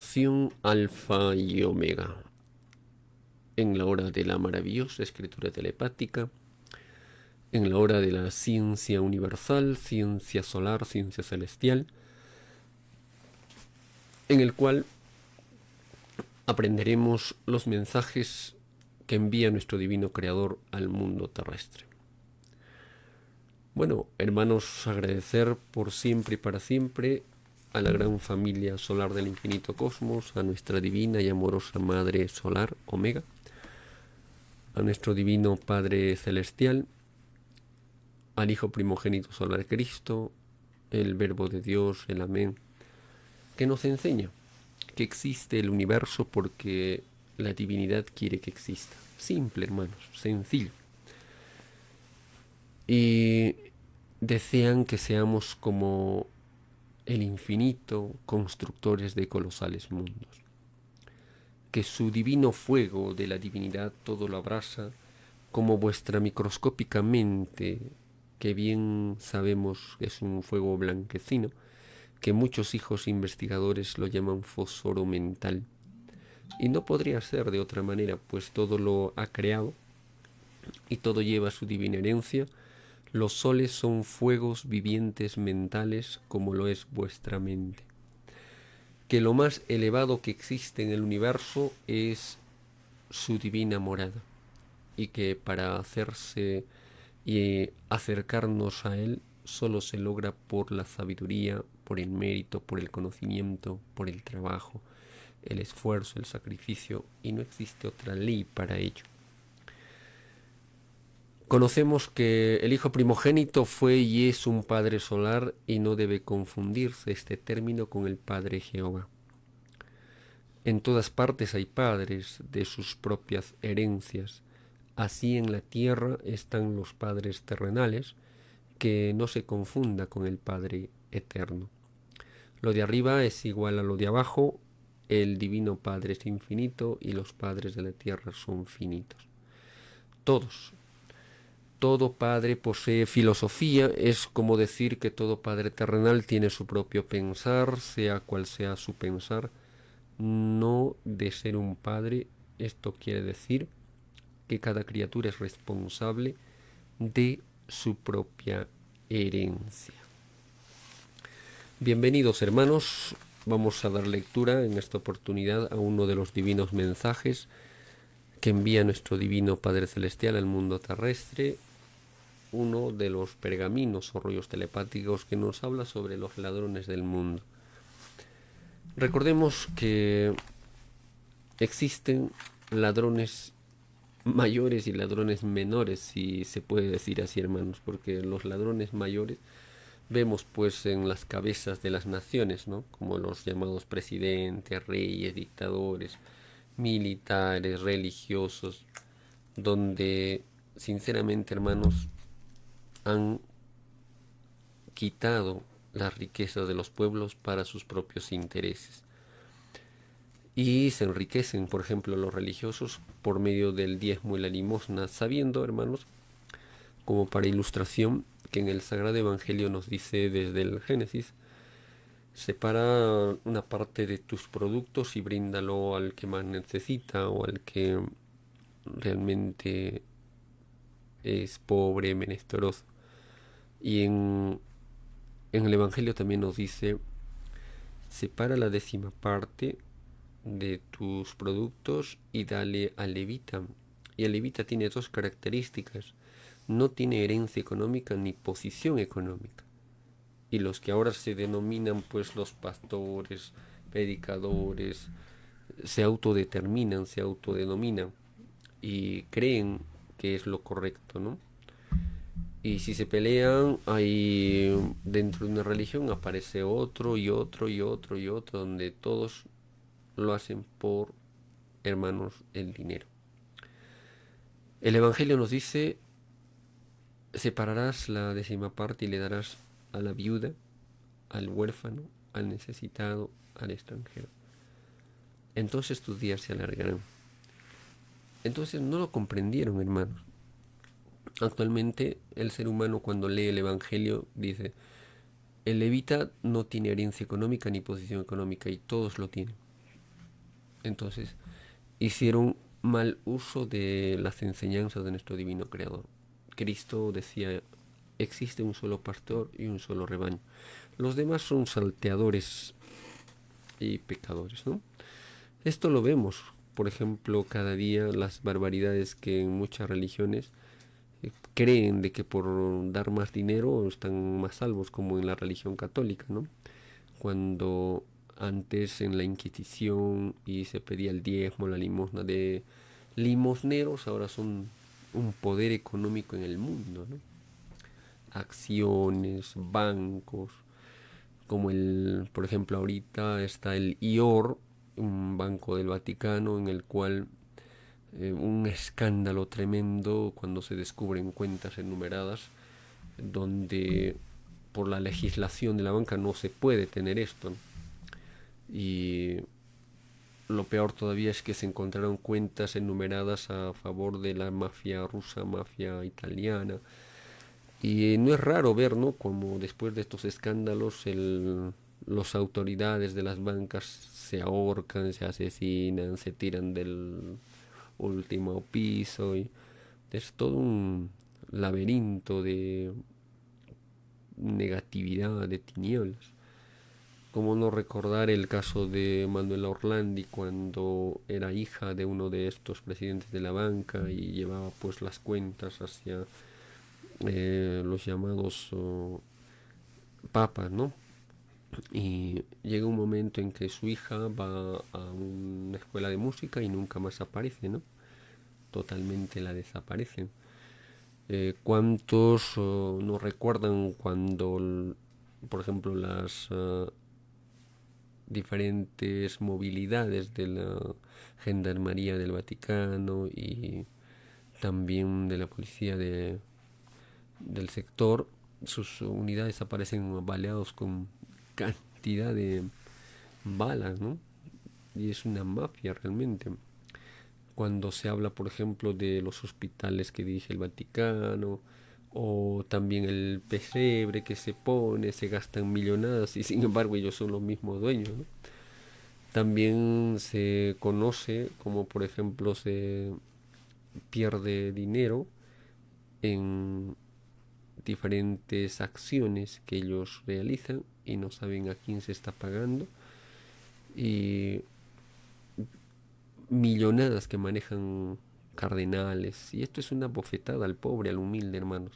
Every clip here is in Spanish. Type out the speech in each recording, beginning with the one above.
continuación Alfa y Omega, en la hora de la maravillosa escritura telepática, en la hora de la ciencia universal, ciencia solar, ciencia celestial, en el cual aprenderemos los mensajes que envía nuestro divino creador al mundo terrestre. Bueno, hermanos, agradecer por siempre y para siempre a la gran familia solar del infinito cosmos, a nuestra divina y amorosa Madre Solar, Omega, a nuestro divino Padre Celestial, al Hijo primogénito solar Cristo, el Verbo de Dios, el Amén, que nos enseña que existe el universo porque la divinidad quiere que exista. Simple, hermanos, sencillo. Y desean que seamos como el infinito, constructores de colosales mundos. Que su divino fuego de la divinidad todo lo abrasa, como vuestra microscópica mente, que bien sabemos es un fuego blanquecino, que muchos hijos investigadores lo llaman fósforo mental. Y no podría ser de otra manera, pues todo lo ha creado y todo lleva su divina herencia. Los soles son fuegos vivientes mentales como lo es vuestra mente. Que lo más elevado que existe en el universo es su divina morada y que para hacerse y acercarnos a él solo se logra por la sabiduría, por el mérito, por el conocimiento, por el trabajo, el esfuerzo, el sacrificio, y no existe otra ley para ello. Conocemos que el Hijo primogénito fue y es un Padre solar y no debe confundirse este término con el Padre Jehová. En todas partes hay padres de sus propias herencias. Así en la tierra están los padres terrenales, que no se confunda con el Padre eterno. Lo de arriba es igual a lo de abajo, el Divino Padre es infinito y los padres de la tierra son finitos. Todos. Todo padre posee filosofía, es como decir que todo padre terrenal tiene su propio pensar, sea cual sea su pensar. No de ser un padre, esto quiere decir que cada criatura es responsable de su propia herencia. Bienvenidos, hermanos, vamos a dar lectura en esta oportunidad a uno de los divinos mensajes que envía nuestro divino Padre Celestial al mundo terrestre, uno de los pergaminos o rollos telepáticos que nos habla sobre los ladrones del mundo. Recordemos que existen ladrones mayores y ladrones menores, si se puede decir así, hermanos, porque los ladrones mayores vemos pues en las cabezas de las naciones, ¿no? Como los llamados presidentes, reyes, dictadores, militares, religiosos, donde sinceramente, hermanos, han quitado las riquezas de los pueblos para sus propios intereses. Y se enriquecen, por ejemplo, los religiosos por medio del diezmo y la limosna, sabiendo, hermanos, como para ilustración, que en el Sagrado Evangelio nos dice desde el Génesis: separa una parte de tus productos y bríndalo al que más necesita o al que realmente es pobre, menesteroso. Y en el Evangelio también nos dice: separa la décima parte de tus productos y dale al levita. Y el levita tiene dos características: no tiene herencia económica ni posición económica. Y los que ahora se denominan pues los pastores, predicadores, se autodeterminan, se autodenominan y creen que es lo correcto, ¿no? Y si se pelean, ahí dentro de una religión aparece otro y otro y otro y otro, donde todos lo hacen por, hermanos, el dinero. El Evangelio nos dice: separarás la décima parte y le darás a la viuda, al huérfano, al necesitado, al extranjero. Entonces tus días se alargarán. Entonces no lo comprendieron, hermanos. Actualmente el ser humano, cuando lee el Evangelio, dice: el levita no tiene herencia económica ni posición económica, y todos lo tienen. Entonces, hicieron mal uso de las enseñanzas de nuestro divino creador. Cristo decía, existe un solo pastor y un solo rebaño. Los demás son salteadores y pecadores, ¿no? Esto lo vemos, por ejemplo, cada día las barbaridades que en muchas religiones creen de que por dar más dinero están más salvos, como en la religión católica, ¿no? Cuando antes en la Inquisición y se pedía el diezmo, la limosna de limosneros, ahora son un poder económico en el mundo, ¿no? Acciones, bancos, como por ejemplo, ahorita está el IOR, un banco del Vaticano en el cual un escándalo tremendo cuando se descubren cuentas enumeradas donde por la legislación de la banca no se puede tener esto, ¿no? Y lo peor todavía es que se encontraron cuentas enumeradas a favor de la mafia rusa, mafia italiana. Y no es raro ver, ¿no? Como después de estos escándalos las autoridades de las bancas se ahorcan, se asesinan, se tiran del último piso. Y es todo un laberinto de negatividad, de tinieblas. Cómo no recordar el caso de Manuela Orlandi cuando era hija de uno de estos presidentes de la banca y llevaba pues las cuentas hacia los llamados papas, ¿no? Y llega un momento en que su hija va a una escuela de música y nunca más aparece, ¿no? Totalmente la desaparecen. ¿Cuántos no recuerdan cuando, por ejemplo, las diferentes movilidades de la Gendarmería del Vaticano y también de la policía del sector, sus unidades aparecen baleados con cantidad de balas, ¿no? Y es una mafia realmente. Cuando se habla, por ejemplo, de los hospitales que dirige el Vaticano, o también el pesebre que se pone, se gastan millonadas y sin embargo ellos son los mismos dueños, ¿no? También se conoce como, por ejemplo, se pierde dinero en diferentes acciones que ellos realizan y no saben a quién se está pagando, y millonadas que manejan cardenales, y esto es una bofetada al pobre, al humilde, hermanos.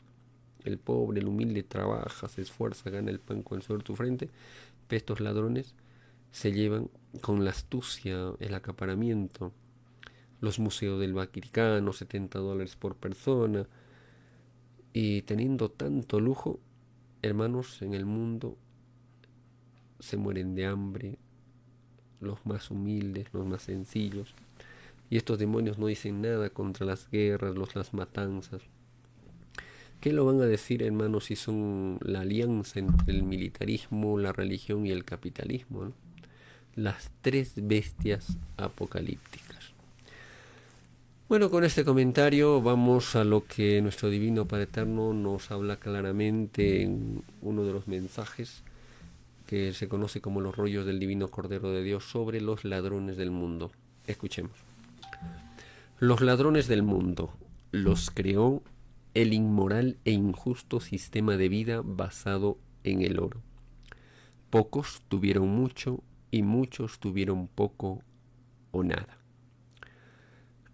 El pobre, el humilde trabaja, se esfuerza, gana el pan con el sudor de tu frente, pero estos ladrones se llevan con la astucia el acaparamiento. Los museos del Vaticano, $70 por persona, y teniendo tanto lujo, hermanos, en el mundo se mueren de hambre, los más humildes, los más sencillos. Y estos demonios no dicen nada contra las guerras, las matanzas. ¿Qué lo van a decir, hermanos, si son la alianza entre el militarismo, la religión y el capitalismo, ¿no? Las tres bestias apocalípticas. Bueno, con este comentario vamos a lo que nuestro Divino Padre Eterno nos habla claramente en uno de los mensajes que se conoce como los rollos del Divino Cordero de Dios sobre los ladrones del mundo. Escuchemos. Los ladrones del mundo los creó el inmoral e injusto sistema de vida basado en el oro. Pocos tuvieron mucho y muchos tuvieron poco o nada.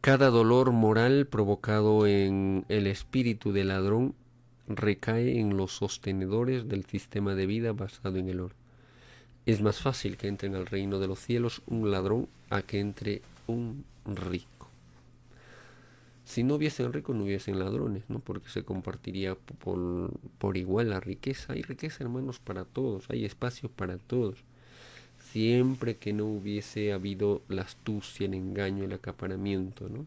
Cada dolor moral provocado en el espíritu del ladrón recae en los sostenedores del sistema de vida basado en el oro. Es más fácil que entre al reino de los cielos un ladrón a que entre un rico. Si no hubiesen ricos, no hubiesen ladrones, ¿no? Porque se compartiría por igual la riqueza. Hay riqueza, hermanos, para todos, hay espacio para todos. Siempre que no hubiese habido la astucia, el engaño, el acaparamiento, ¿no?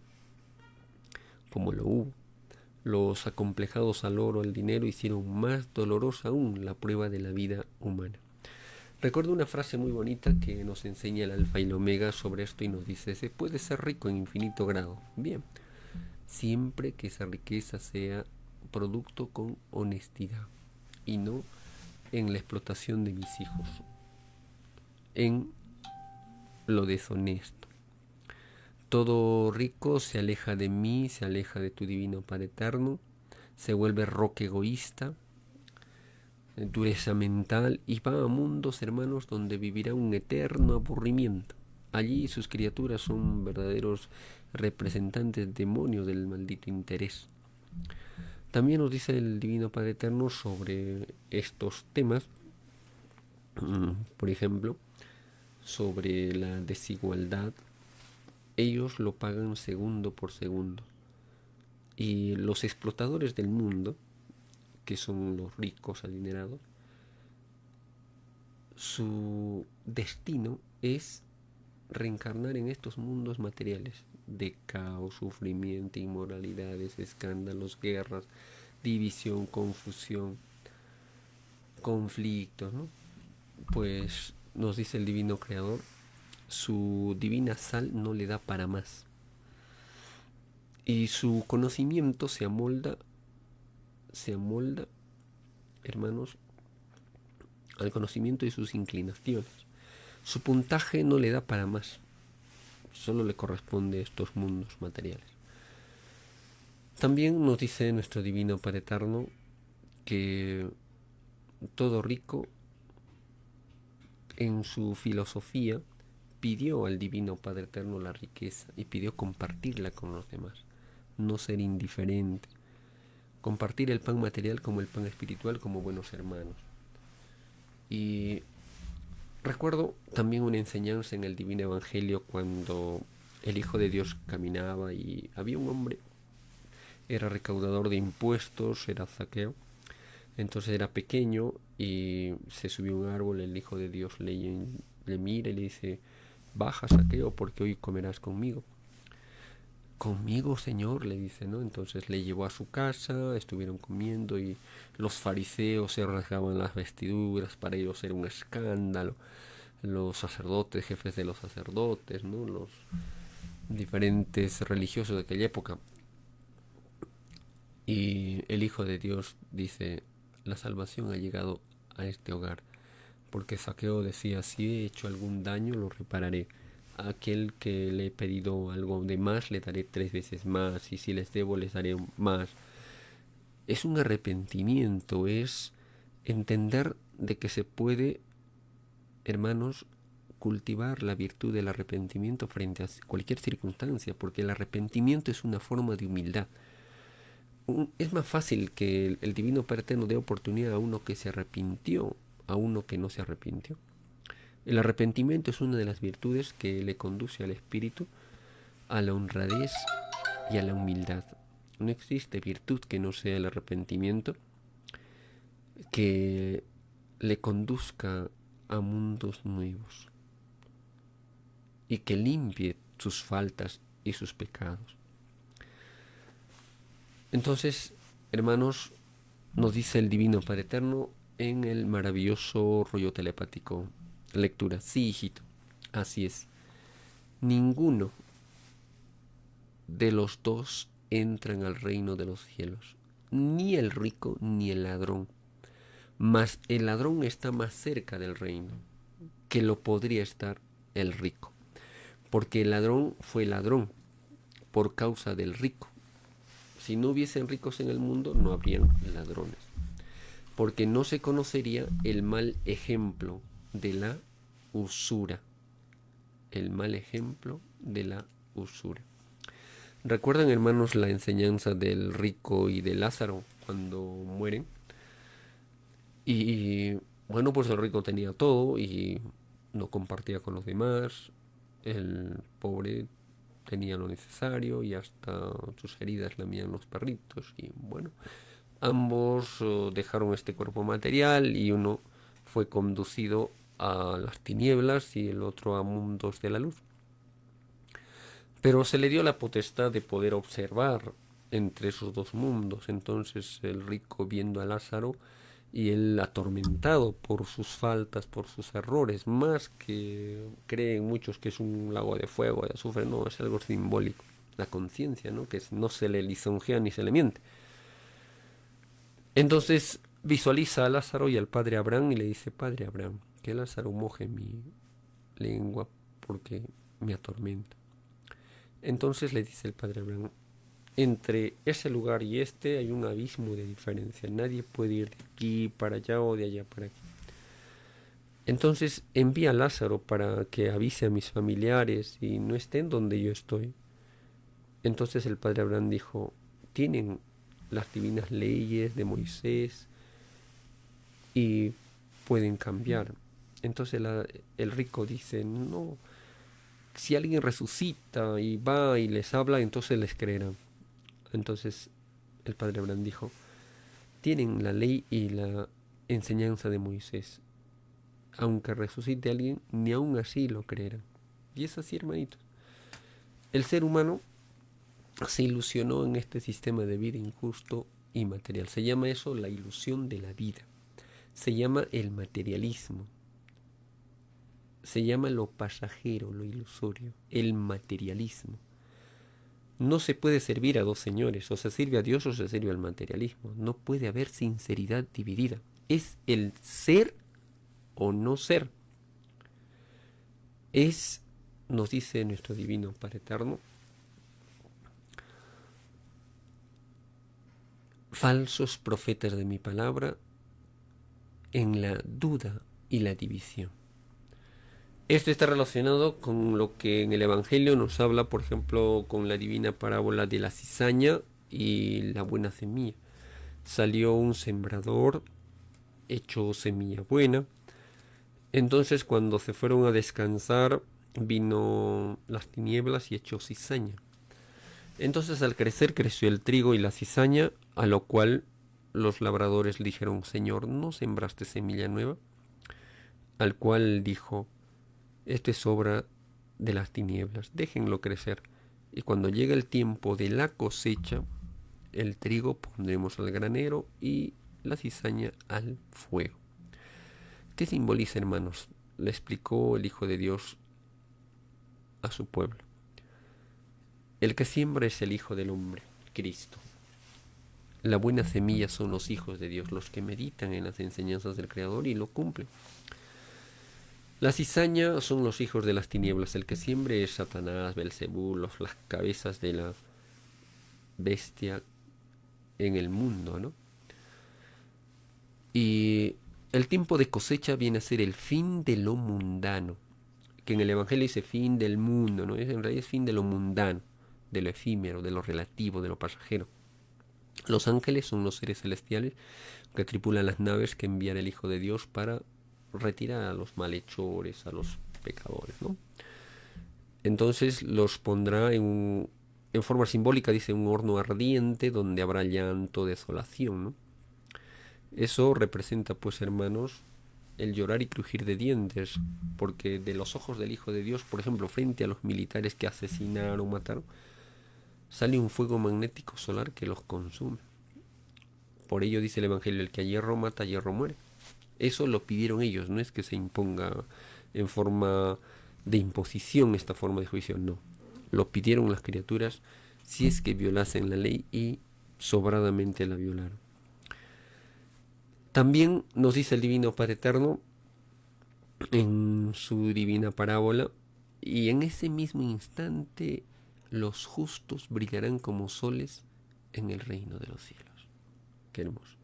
Como lo hubo. Los acomplejados al oro, al dinero, hicieron más dolorosa aún la prueba de la vida humana. Recuerdo una frase muy bonita que nos enseña el Alfa y el Omega sobre esto y nos dice: se puede ser rico en infinito grado. Bien, siempre que esa riqueza sea producto con honestidad y no en la explotación de mis hijos, en lo deshonesto. Todo rico se aleja de mí, se aleja de tu divino Padre eterno, se vuelve roca egoísta, dureza mental y va a mundos, hermanos, donde vivirá un eterno aburrimiento. Allí sus criaturas son verdaderos representantes demonios del maldito interés. También nos dice el Divino Padre Eterno sobre estos temas, por ejemplo, sobre la desigualdad. Ellos lo pagan segundo por segundo. Y los explotadores del mundo, que son los ricos adinerados, su destino es reencarnar en estos mundos materiales de caos, sufrimiento, inmoralidades, escándalos, guerras, división, confusión, conflictos, ¿no? Pues nos dice el divino creador, su divina sal no le da para más. Y su conocimiento se amolda, hermanos, al conocimiento de sus inclinaciones. Su puntaje no le da para más. Solo le corresponde a estos mundos materiales. También nos dice nuestro divino Padre Eterno que todo rico en su filosofía pidió al divino Padre Eterno la riqueza y pidió compartirla con los demás, no ser indiferente, compartir el pan material como el pan espiritual como buenos hermanos. Y recuerdo también una enseñanza en el Divino Evangelio cuando el Hijo de Dios caminaba y había un hombre, era recaudador de impuestos, era Zaqueo, entonces era pequeño y se subió a un árbol, el Hijo de Dios le mira y le dice, baja Zaqueo porque hoy comerás conmigo. Conmigo, Señor, le dice, ¿no? Entonces le llevó a su casa, estuvieron comiendo y los fariseos se rasgaban las vestiduras, para ellos era un escándalo. Los sacerdotes, jefes de los sacerdotes, ¿no? Los diferentes religiosos de aquella época. Y el Hijo de Dios dice, la salvación ha llegado a este hogar, porque Zaqueo decía, si he hecho algún daño, lo repararé. A aquel que le he pedido algo de más, le daré 3 veces más, y si les debo, les daré más. Es un arrepentimiento, es entender de que se puede, hermanos, cultivar la virtud del arrepentimiento frente a cualquier circunstancia, porque el arrepentimiento es una forma de humildad. Es más fácil que el Divino Padre Eterno dé oportunidad a uno que se arrepintió, a uno que no se arrepintió. El arrepentimiento es una de las virtudes que le conduce al espíritu a la honradez y a la humildad. No existe virtud que no sea el arrepentimiento, que le conduzca a mundos nuevos y que limpie sus faltas y sus pecados. Entonces, hermanos, nos dice el Divino Padre Eterno en el maravilloso rollo telepático. Lectura. Sí, hijito, así es. Ninguno de los dos entran al reino de los cielos, ni el rico ni el ladrón. Mas el ladrón está más cerca del reino que lo podría estar el rico, porque el ladrón fue ladrón por causa del rico. Si no hubiesen ricos en el mundo, no habrían ladrones, porque no se conocería el mal ejemplo de la usura. El mal ejemplo de la usura. ¿Recuerdan, hermanos, la enseñanza del rico y de Lázaro cuando mueren? Y bueno, pues el rico tenía todo y no compartía con los demás. El pobre tenía lo necesario y hasta sus heridas lamían los perritos. Y bueno, ambos dejaron este cuerpo material y uno fue conducido a las tinieblas y el otro a mundos de la luz. Pero se le dio la potestad de poder observar entre esos dos mundos. Entonces el rico viendo a Lázaro y él atormentado por sus faltas, por sus errores, más que creen muchos que es un lago de fuego, de azufre, no, es algo simbólico. La conciencia, ¿no? Que no se le lisonjea ni se le miente. Entonces visualiza a Lázaro y al padre Abraham y le dice, padre Abraham, que Lázaro moje mi lengua porque me atormenta. Entonces le dice el padre Abraham, entre ese lugar y este hay un abismo de diferencia. Nadie puede ir de aquí para allá o de allá para aquí. Entonces envía a Lázaro para que avise a mis familiares y no estén donde yo estoy. Entonces el padre Abraham dijo, tienen las divinas leyes de Moisés y pueden cambiar. Entonces el rico dice, no, si alguien resucita y va y les habla, entonces les creerán. Entonces el padre Abraham dijo, tienen la ley y la enseñanza de Moisés. Aunque resucite alguien, ni aun así lo creerán. Y es así, hermanitos. El ser humano se ilusionó en este sistema de vida injusto y material. Se llama eso la ilusión de la vida. Se llama el materialismo. Se llama lo pasajero, lo ilusorio, el materialismo. No se puede servir a dos señores, o se sirve a Dios o se sirve al materialismo. No puede haber sinceridad dividida. Es el ser o no ser. Es, nos dice nuestro divino Padre Eterno, falsos profetas de mi palabra en la duda y la división. Esto está relacionado con lo que en el Evangelio nos habla, por ejemplo, con la divina parábola de la cizaña y la buena semilla. Salió un sembrador, echó semilla buena. Entonces cuando se fueron a descansar, vino las tinieblas y echó cizaña. Entonces al crecer creció el trigo y la cizaña, a lo cual los labradores le dijeron, Señor, ¿no sembraste semilla nueva? Al cual dijo, esto es obra de las tinieblas, déjenlo crecer. Y cuando llegue el tiempo de la cosecha, el trigo pondremos al granero y la cizaña al fuego. ¿Qué simboliza, hermanos? Le explicó el Hijo de Dios a su pueblo. El que siembra es el Hijo del Hombre, Cristo. La buena semilla son los hijos de Dios, los que meditan en las enseñanzas del Creador y lo cumplen. La cizaña son los hijos de las tinieblas. El que siembre es Satanás, Belcebú, las cabezas de la bestia en el mundo, ¿no? Y el tiempo de cosecha viene a ser el fin de lo mundano, que en el Evangelio dice fin del mundo, ¿no? En realidad es fin de lo mundano, de lo efímero, de lo relativo, de lo pasajero. Los ángeles son los seres celestiales que tripulan las naves que envía el Hijo de Dios para retirar a los malhechores, a los pecadores, ¿no? Entonces los pondrá en forma simbólica, dice, un horno ardiente donde habrá llanto, desolación, ¿no? Eso representa, pues, hermanos, el llorar y crujir de dientes, porque de los ojos del Hijo de Dios, por ejemplo, frente a los militares que asesinaron, mataron, sale un fuego magnético solar que los consume. Por ello dice el Evangelio, el que a hierro mata, a hierro muere. Eso lo pidieron ellos, no es que se imponga en forma de imposición esta forma de juicio, no. Lo pidieron las criaturas si es que violasen la ley y sobradamente la violaron. También nos dice el Divino Padre Eterno en su divina parábola, y en ese mismo instante los justos brillarán como soles en el reino de los cielos. Qué hermoso.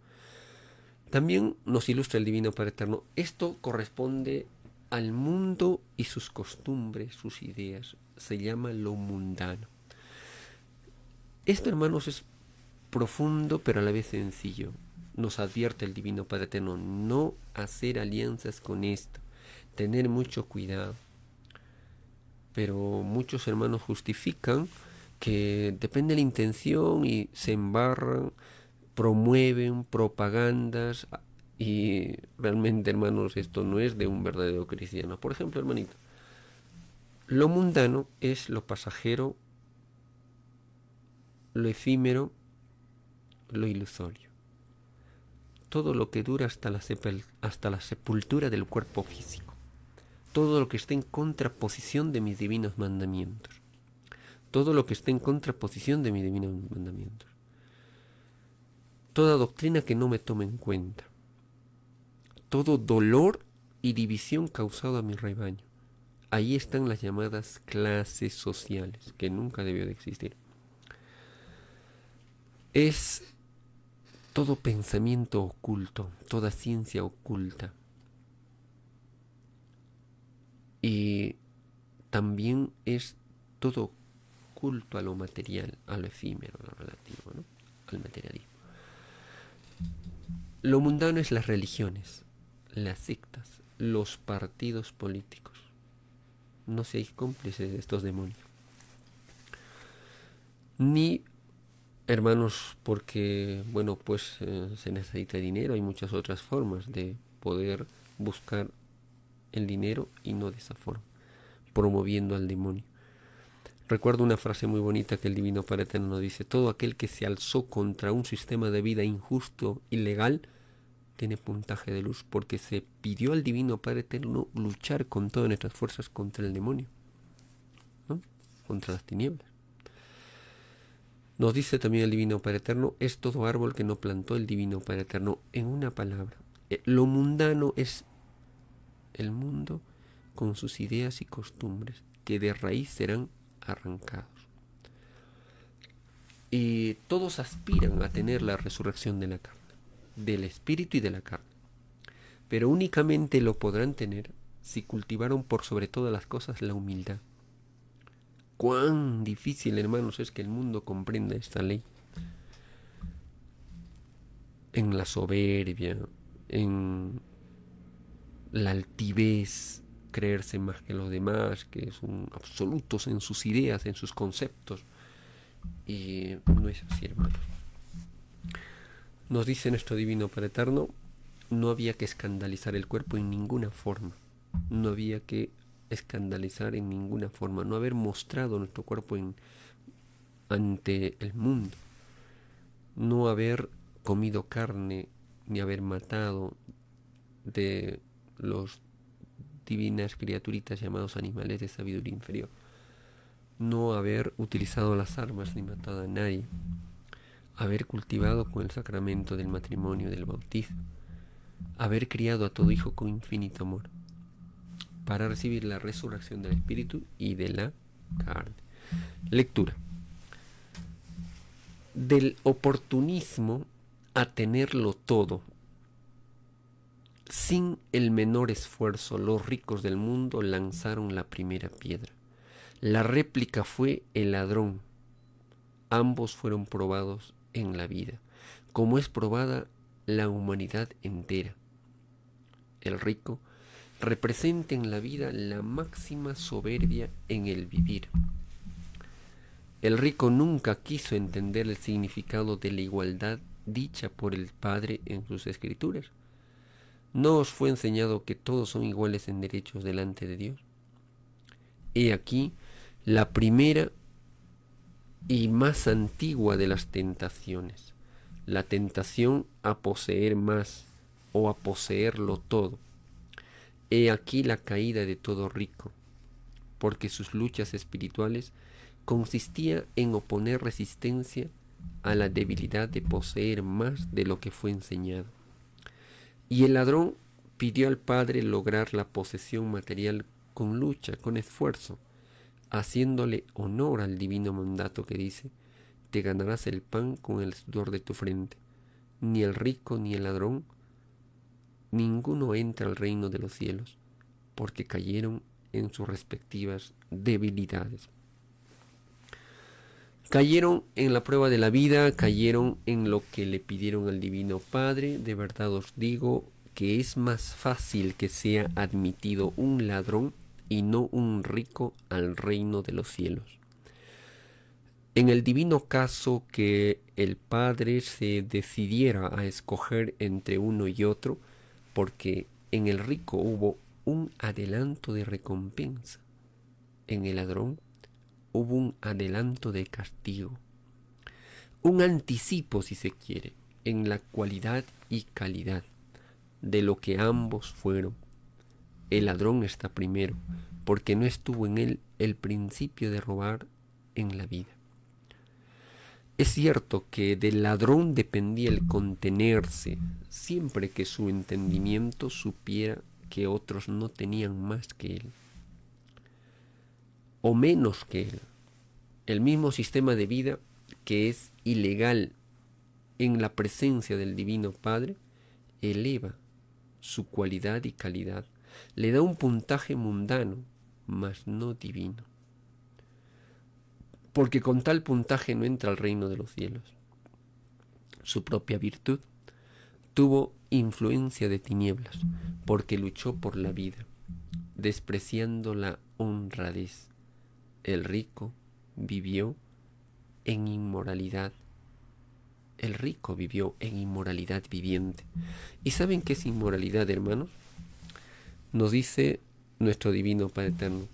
También nos ilustra el Divino Padre Eterno. Esto corresponde al mundo y sus costumbres, sus ideas. Se llama lo mundano. Esto, hermanos, es profundo pero a la vez sencillo. Nos advierte el Divino Padre Eterno, no hacer alianzas con esto, tener mucho cuidado. Pero muchos hermanos justifican que depende de la intención y se embarran, promueven propagandas y realmente, hermanos, esto no es de un verdadero cristiano. Por ejemplo, hermanito, lo mundano es lo pasajero, lo efímero, lo ilusorio. Todo lo que dura hasta la sepultura del cuerpo físico. Todo lo que esté en contraposición de mis divinos mandamientos. Todo lo que esté en contraposición de mis divinos mandamientos. Toda doctrina que no me tome en cuenta. Todo dolor y división causado a mi rebaño. ahí están las llamadas clases sociales, que nunca debió de existir. Es todo pensamiento oculto, toda ciencia oculta. Y también es todo culto a lo material, a lo efímero, a lo relativo, ¿no? Al materialismo. Lo mundano es las religiones, las sectas, los partidos políticos. No seáis cómplices de estos demonios. Ni hermanos, porque, bueno, pues se necesita dinero. Hay muchas otras formas de poder buscar el dinero y no de esa forma, promoviendo al demonio. Recuerdo una frase muy bonita que el Divino Padre Eterno dice: todo aquel que se alzó contra un sistema de vida injusto y legal tiene puntaje de luz, porque se pidió al Divino Padre Eterno luchar con todas nuestras fuerzas contra el demonio, ¿no? Contra las tinieblas. Nos dice también el Divino Padre Eterno: es todo árbol que no plantó el Divino Padre Eterno. En una palabra, lo mundano es el mundo con sus ideas y costumbres, que de raíz serán arrancados. Y todos aspiran a tener la resurrección de la carne, del espíritu y de la carne, pero únicamente lo podrán tener si cultivaron por sobre todas las cosas la humildad. Cuán difícil, hermanos, es que el mundo comprenda esta ley. En la soberbia, en la altivez, creerse más que los demás, que son absolutos en sus ideas, en sus conceptos. Y no es así, hermanos. Nos dice nuestro Divino Padre Eterno: no había que escandalizar el cuerpo en ninguna forma. No había que escandalizar en ninguna forma. No haber mostrado nuestro cuerpo ante el mundo. No haber comido carne, ni haber matado de los divinas criaturitas llamados animales de sabiduría inferior. No haber utilizado las armas ni matado a nadie. Haber cultivado con el sacramento del matrimonio y del bautismo. Haber criado a todo hijo con infinito amor, para recibir la resurrección del espíritu y de la carne. Lectura. Del oportunismo a tenerlo todo, sin el menor esfuerzo, los ricos del mundo lanzaron la primera piedra. La réplica fue el ladrón. Ambos fueron probados en la vida, como es probada la humanidad entera. El rico representa en la vida la máxima soberbia en el vivir. El rico nunca quiso entender el significado de la igualdad dicha por el Padre en sus escrituras. ¿No os fue enseñado que todos son iguales en derechos delante de Dios? He aquí la primera y más antigua de las tentaciones, la tentación a poseer más o a poseerlo todo. He aquí la caída de todo rico, porque sus luchas espirituales consistía en oponer resistencia a la debilidad de poseer más de lo que fue enseñado. Y el ladrón pidió al Padre lograr la posesión material con lucha, con esfuerzo, haciéndole honor al divino mandato que dice: te ganarás el pan con el sudor de tu frente. Ni el rico ni el ladrón, ninguno entra al reino de los cielos, porque cayeron en sus respectivas debilidades. Cayeron en la prueba de la vida, cayeron en lo que le pidieron al Divino Padre. De verdad os digo que es más fácil que sea admitido un ladrón y no un rico al reino de los cielos. En el divino caso que el Padre se decidiera a escoger entre uno y otro, porque en el rico hubo un adelanto de recompensa, en el ladrón hubo un adelanto de castigo, un anticipo, si se quiere, en la cualidad y calidad de lo que ambos fueron. El ladrón está primero, porque no estuvo en él el principio de robar en la vida. Es cierto que del ladrón dependía el contenerse, siempre que su entendimiento supiera que otros no tenían más que él. o menos que él. El mismo sistema de vida que es ilegal en la presencia del Divino Padre, eleva su cualidad y calidad. Le da un puntaje mundano, mas no divino. Porque con tal puntaje no entra al reino de los cielos. Su propia virtud tuvo influencia de tinieblas, porque luchó por la vida, despreciando la honradez. El rico vivió en inmoralidad. El rico vivió en inmoralidad viviente. ¿Y saben qué es inmoralidad, hermanos? Nos dice nuestro Divino Padre Eterno: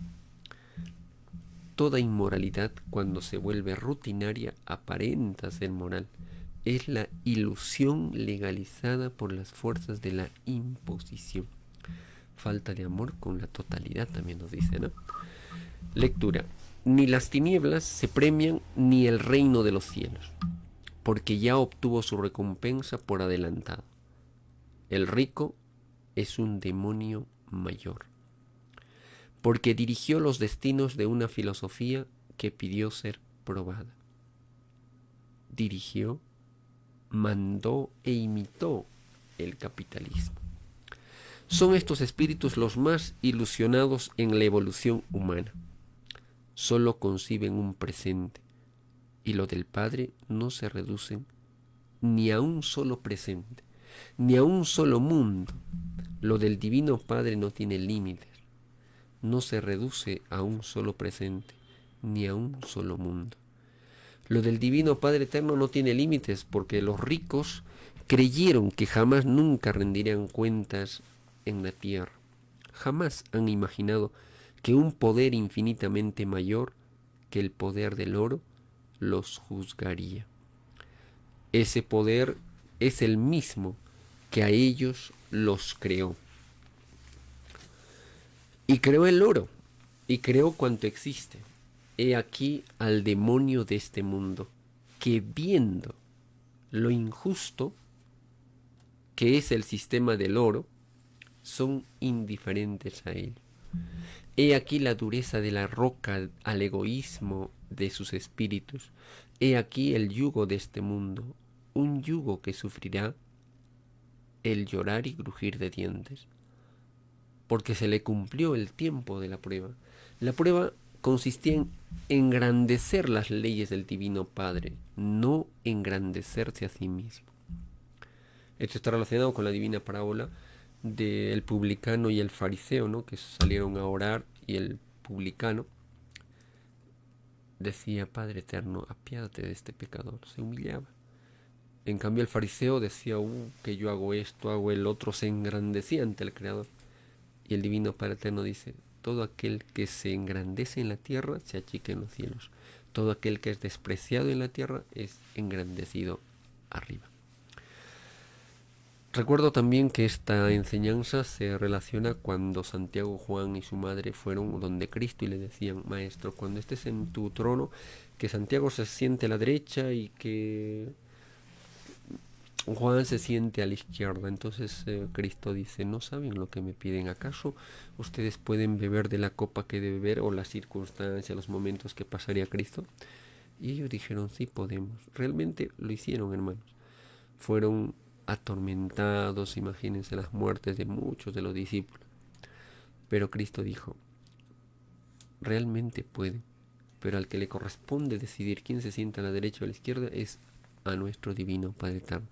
toda inmoralidad, cuando se vuelve rutinaria, aparenta ser moral. Es la ilusión legalizada por las fuerzas de la imposición. Falta de amor con la totalidad, también nos dice, ¿no? Lectura. Ni las tinieblas se premian, ni el reino de los cielos, porque ya obtuvo su recompensa por adelantado. El rico es un demonio mayor, porque dirigió los destinos de una filosofía que pidió ser probada. Dirigió, mandó e imitó el capitalismo. Son estos espíritus los más ilusionados en la evolución humana. Solo conciben un presente, y lo del Padre no se reducen ni a un solo presente, ni a un solo mundo. Lo del Divino Padre no tiene límites, no se reduce a un solo presente, ni a un solo mundo. Lo del Divino Padre Eterno no tiene límites, porque los ricos creyeron que jamás nunca rendirían cuentas en la tierra. Jamás han imaginado que un poder infinitamente mayor que el poder del oro los juzgaría. Ese poder es el mismo que a ellos los creó. Y creó el oro, y creó cuanto existe. He aquí al demonio de este mundo, que viendo lo injusto que es el sistema del oro, son indiferentes a él. He aquí la dureza de la roca al egoísmo de sus espíritus. He aquí el yugo de este mundo, un yugo que sufrirá el llorar y crujir de dientes, porque se le cumplió el tiempo de la prueba. La prueba consistía en engrandecer las leyes del Divino Padre, no engrandecerse a sí mismo. Esto está relacionado con la divina parábola del publicano y el fariseo, ¿no? Que salieron a orar, y el publicano decía: Padre eterno, apiádate de este pecador. Se humillaba. En cambio el fariseo decía: que yo hago esto, hago el otro. Se engrandecía ante el Creador. Y el Divino Padre Eterno dice: todo aquel que se engrandece en la tierra se achica en los cielos. Todo aquel que es despreciado en la tierra es engrandecido arriba. Recuerdo también que esta enseñanza se relaciona cuando Santiago, Juan y su madre fueron donde Cristo y le decían: Maestro, cuando estés en tu trono, que Santiago se siente a la derecha y que Juan se siente a la izquierda. Entonces Cristo dice: ¿no saben lo que me piden? ¿Acaso ustedes pueden beber de la copa que debe beber, o las circunstancias, los momentos que pasaría Cristo? Y ellos dijeron: sí podemos. Realmente lo hicieron, hermanos. Fueron atormentados, imagínense las muertes de muchos de los discípulos. Pero Cristo dijo: realmente pueden, pero al que le corresponde decidir quién se sienta a la derecha o a la izquierda es a nuestro Divino Padre Eterno.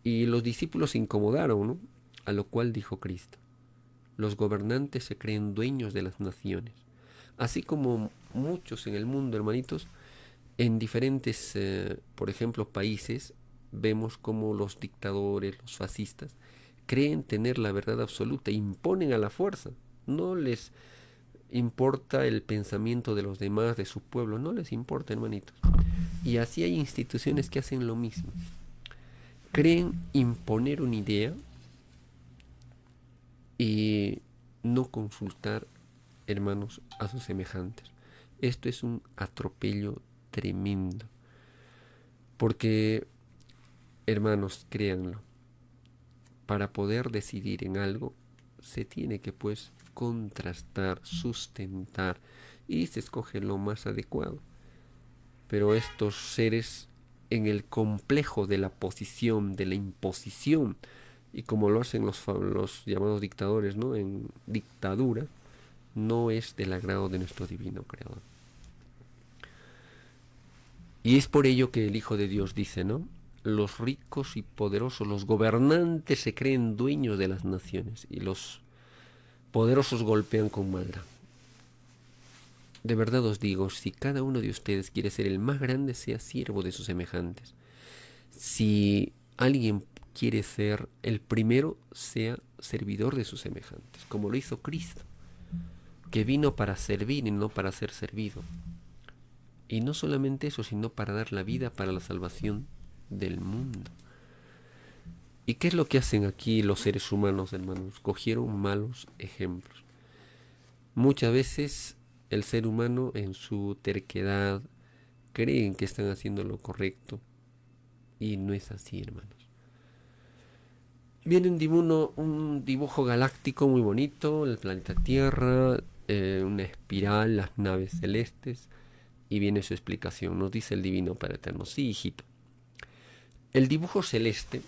Y los discípulos se incomodaron, ¿no? A lo cual dijo Cristo: los gobernantes se creen dueños de las naciones. Así como muchos en el mundo, hermanitos, en diferentes, por ejemplo, países, vemos como los dictadores, los fascistas, creen tener la verdad absoluta, imponen a la fuerza. No les importa el pensamiento de los demás, de su pueblo, no les importa, hermanitos. Y así hay instituciones que hacen lo mismo. Creen imponer una idea y no consultar, hermanos, a sus semejantes. Esto es un atropello tremendo. Porque, hermanos, créanlo, para poder decidir en algo, se tiene que, pues, contrastar, sustentar y se escoge lo más adecuado. Pero estos seres, en el complejo de la posición, de la imposición, y como lo hacen los llamados dictadores, ¿no?, en dictadura, no es del agrado de nuestro divino creador. Y es por ello que el Hijo de Dios dice, ¿no?, los ricos y poderosos, los gobernantes se creen dueños de las naciones y los poderosos golpean con maldad. De verdad os digo, si cada uno de ustedes quiere ser el más grande, sea siervo de sus semejantes. Si alguien quiere ser el primero, sea servidor de sus semejantes, como lo hizo Cristo, que vino para servir y no para ser servido. Y no solamente eso, sino para dar la vida para la salvación del mundo. ¿Y qué es lo que hacen aquí los seres humanos, hermanos? Cogieron malos ejemplos. Muchas veces el ser humano, en su terquedad, creen que están haciendo lo correcto y no es así, hermanos. Viene un dibujo galáctico muy bonito, el planeta Tierra, una espiral, las naves celestes, y viene su explicación. Nos dice el Divino Padre Eterno: sí, hijito, el dibujo celeste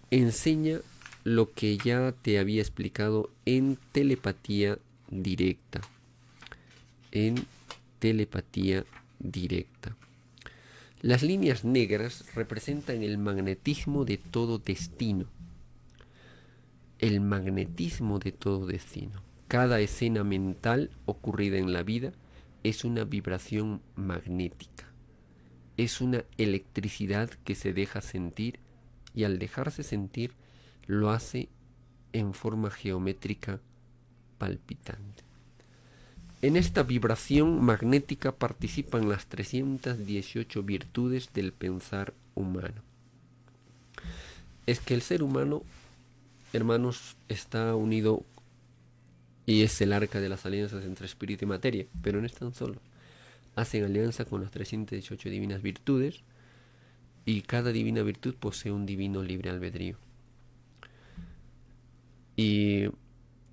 enseña lo que ya te había explicado en telepatía directa. En telepatía directa. Las líneas negras representan el magnetismo de todo destino. El magnetismo de todo destino. Cada escena mental ocurrida en la vida es una vibración magnética. Es una electricidad que se deja sentir, y al dejarse sentir lo hace en forma geométrica palpitante. En esta vibración magnética participan las 318 virtudes del pensar humano. Es que el ser humano, hermanos, está unido y es el arca de las alianzas entre espíritu y materia, pero no están solos. Hacen alianza con las 318 divinas virtudes, y cada divina virtud posee un divino libre albedrío. Y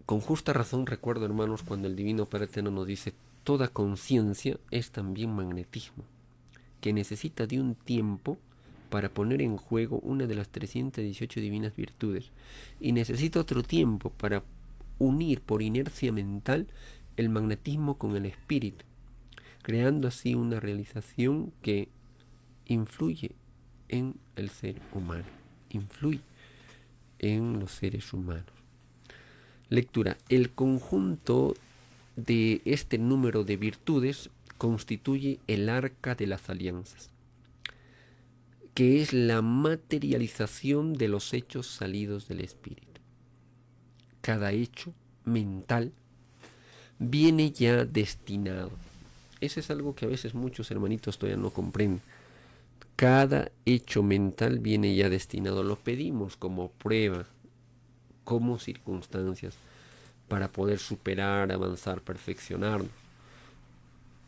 con justa razón recuerdo, hermanos, cuando el Divino Padre Eterno nos dice: toda conciencia es también magnetismo, que necesita de un tiempo para poner en juego una de las 318 divinas virtudes, y necesita otro tiempo para unir por inercia mental el magnetismo con el espíritu, creando así una realización que influye en el ser humano, influye en los seres humanos. Lectura: el conjunto de este número de virtudes constituye el arca de las alianzas, que es la materialización de los hechos salidos del espíritu. Cada hecho mental viene ya destinado. Eso es algo que a veces muchos hermanitos todavía no comprenden. Cada hecho mental viene ya destinado. Lo pedimos como prueba, como circunstancias, para poder superar, avanzar, perfeccionarnos.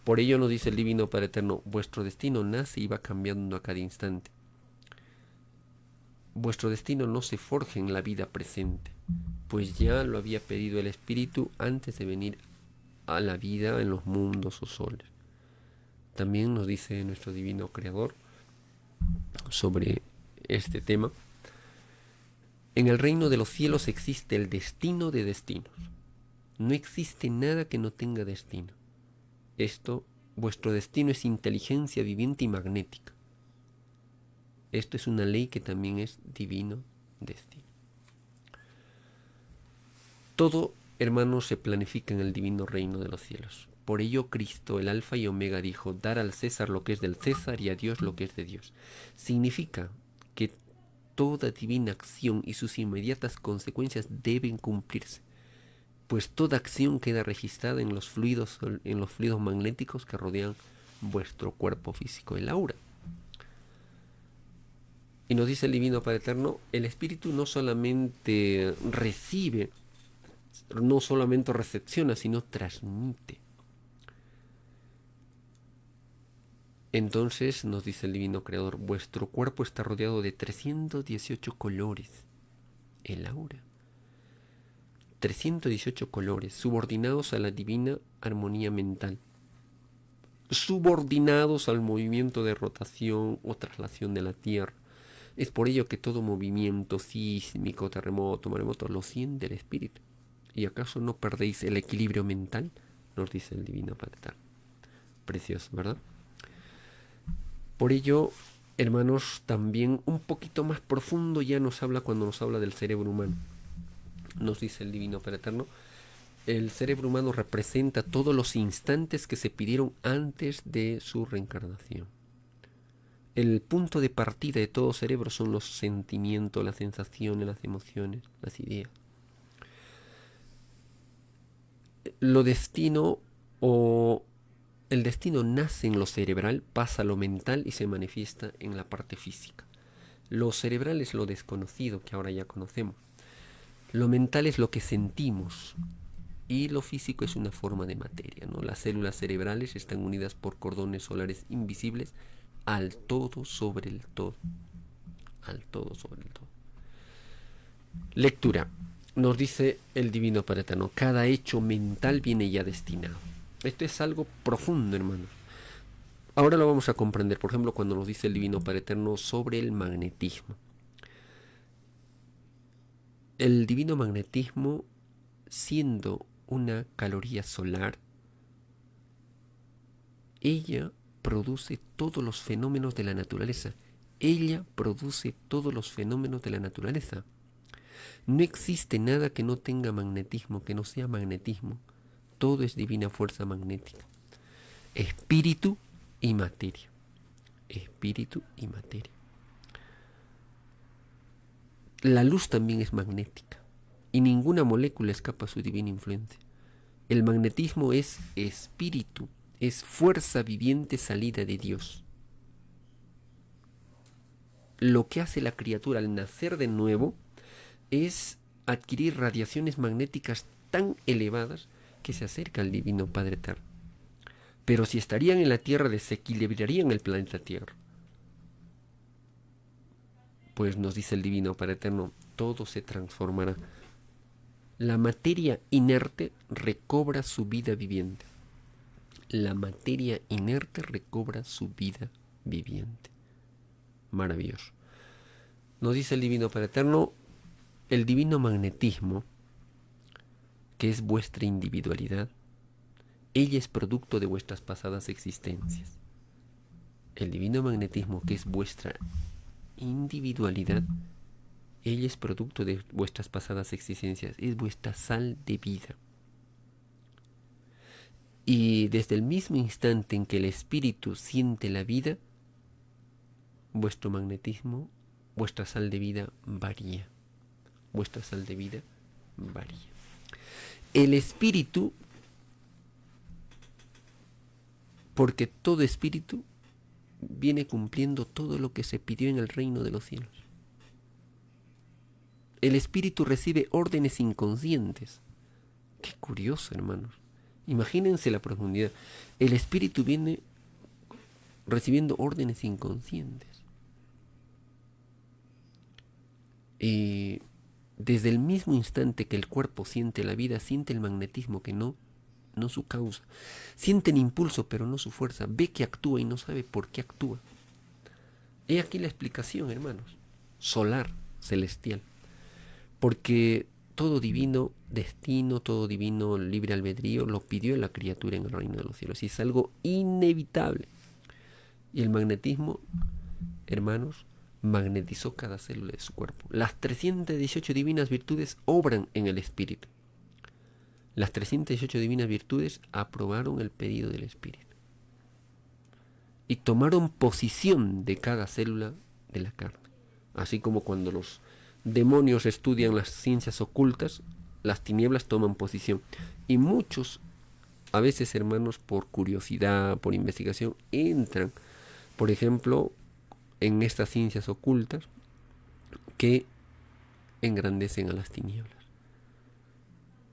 Por ello nos dice el Divino Padre Eterno: vuestro destino nace y va cambiando a cada instante. Vuestro destino no se forja en la vida presente, pues ya lo había pedido el Espíritu antes de venir a la vida en los mundos o soles. También nos dice nuestro Divino Creador sobre este tema: en el reino de los cielos existe el destino de destinos. No existe nada que no tenga destino. Vuestro destino es inteligencia viviente y magnética. Esto es una ley que también es divino destino. Todo, hermanos, se planifica en el divino reino de los cielos. Por ello Cristo, el Alfa y Omega, dijo: dar al César lo que es del César y a Dios lo que es de Dios. Significa que toda divina acción y sus inmediatas consecuencias deben cumplirse, pues toda acción queda registrada en los fluidos magnéticos que rodean vuestro cuerpo físico, el aura. Y nos dice el Divino Padre Eterno: el Espíritu no solamente recibe, no solamente recepciona, sino transmite. Entonces nos dice el Divino Creador: vuestro cuerpo está rodeado de 318 colores, el aura. 318 colores subordinados a la divina armonía mental. subordinados al movimiento de rotación o traslación de la Tierra. Es por ello que todo movimiento sísmico, terremoto, maremoto, lo siente el espíritu. ¿Y acaso no perdéis el equilibrio mental? Nos dice el Divino Padre Eterno. Precioso, ¿verdad? Por ello, hermanos, también un poquito más profundo ya nos habla cuando nos habla del cerebro humano. Nos dice el Divino Padre Eterno, el cerebro humano representa todos los instantes que se pidieron antes de su reencarnación. El punto de partida de todo cerebro son los sentimientos, las sensaciones, las emociones, las ideas. Lo destino o el destino nace en lo cerebral, pasa a lo mental y se manifiesta en la parte física. Lo cerebral es lo desconocido que ahora ya conocemos. Lo mental es lo que sentimos y lo físico es una forma de materia, ¿no? Las células cerebrales están unidas por cordones solares invisibles al todo sobre el todo. Al todo sobre el todo. Lectura. Nos dice el Divino Padre Eterno, cada hecho mental viene ya destinado. Esto es algo profundo, hermanos. Ahora lo vamos a comprender, por ejemplo, cuando nos dice el Divino Padre Eterno sobre el magnetismo. El divino magnetismo, siendo una caloría solar, ella produce todos los fenómenos de la naturaleza. Ella produce todos los fenómenos de la naturaleza. No existe nada que no tenga magnetismo, que no sea magnetismo. Todo es divina fuerza magnética. Espíritu y materia. Espíritu y materia. La luz también es magnética y ninguna molécula escapa a su divina influencia. El magnetismo es espíritu, es fuerza viviente salida de Dios. Lo que hace la criatura al nacer de nuevo es adquirir radiaciones magnéticas tan elevadas que se acerca al Divino Padre Eterno. Pero si estarían en la Tierra, desequilibrarían el planeta Tierra. Pues nos dice el Divino Padre Eterno, todo se transformará. La materia inerte recobra su vida viviente. La materia inerte recobra su vida viviente. Maravilloso. Nos dice el Divino Padre Eterno, el divino magnetismo, que es vuestra individualidad, ella es producto de vuestras pasadas existencias. El divino magnetismo, que es vuestra individualidad, ella es producto de vuestras pasadas existencias, es vuestra sal de vida. Y desde el mismo instante en que el espíritu siente la vida, vuestro magnetismo, vuestra sal de vida varía. Vuestra sal de vida varía. El espíritu, porque todo espíritu viene cumpliendo todo lo que se pidió en el reino de los cielos. El espíritu recibe órdenes inconscientes. Qué curioso, hermanos. Imagínense la profundidad. El espíritu viene recibiendo órdenes inconscientes. Y desde el mismo instante que el cuerpo siente la vida, siente el magnetismo, que no su causa. Siente el impulso, pero no su fuerza. Ve que actúa y no sabe por qué actúa. He aquí la explicación, hermanos. Solar, celestial. Porque todo divino destino, todo divino libre albedrío lo pidió la criatura en el reino de los cielos. Y es algo inevitable. Y el magnetismo, hermanos, magnetizó cada célula de su cuerpo. Las 318 divinas virtudes obran en el espíritu. Las 318 divinas virtudes aprobaron el pedido del espíritu. Y tomaron posición de cada célula de la carne. Así como cuando los demonios estudian las ciencias ocultas, las tinieblas toman posición. Y muchos, a veces, hermanos, por curiosidad, por investigación, entran, por ejemplo, en estas ciencias ocultas que engrandecen a las tinieblas.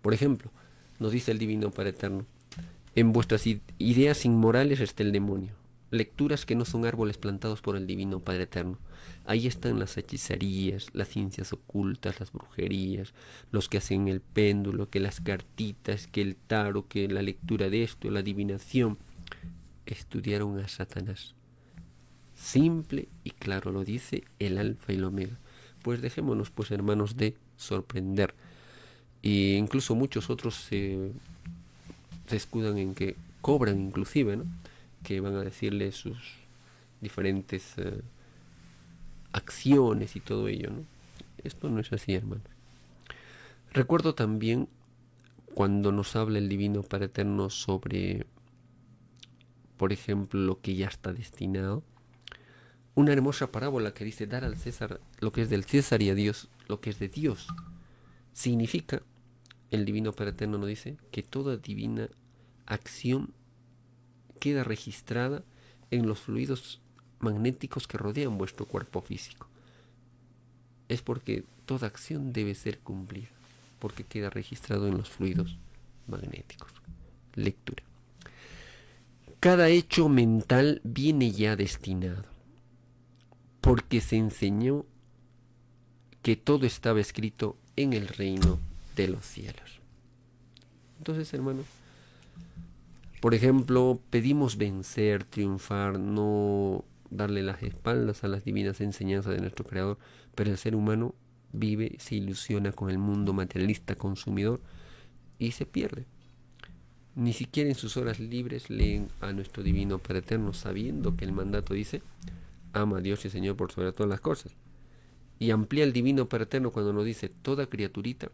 Por ejemplo, nos dice el Divino Padre Eterno, en vuestras ideas inmorales está el demonio. Lecturas que no son árboles plantados por el Divino Padre Eterno. Ahí están las hechicerías, las ciencias ocultas, las brujerías, los que hacen el péndulo, que las cartitas, que el tarot, que la lectura de esto, la adivinación. estudiaron a Satanás. Simple y claro, lo dice el Alfa y el Omega. Pues dejémonos, pues hermanos, de sorprender. E incluso muchos otros se escudan en que cobran inclusive, ¿no? Que van a decirle sus diferentes acciones y todo ello, ¿no? Esto no es así, hermanos. Recuerdo también cuando nos habla el Divino Padre Eterno sobre, por ejemplo, lo que ya está destinado. Una hermosa parábola que dice: dar al César lo que es del César y a Dios lo que es de Dios. Significa, el Divino Padre Eterno nos dice, que toda divina acción queda registrada en los fluidos magnéticos que rodean vuestro cuerpo físico. Es porque toda acción debe ser cumplida, porque queda registrado en los fluidos magnéticos. Lectura. Cada hecho mental viene ya destinado, porque se enseñó que todo estaba escrito en el reino de los cielos. Entonces, hermanos, por ejemplo, pedimos vencer, triunfar, no darle las espaldas a las divinas enseñanzas de nuestro Creador, pero el ser humano vive, se ilusiona con el mundo materialista consumidor y se pierde. Ni siquiera en sus horas libres leen a nuestro Divino Padre Eterno, sabiendo que el mandato dice: ama a Dios y Señor por sobre todas las cosas. Y amplía el Divino Padre Eterno cuando nos dice: toda criaturita,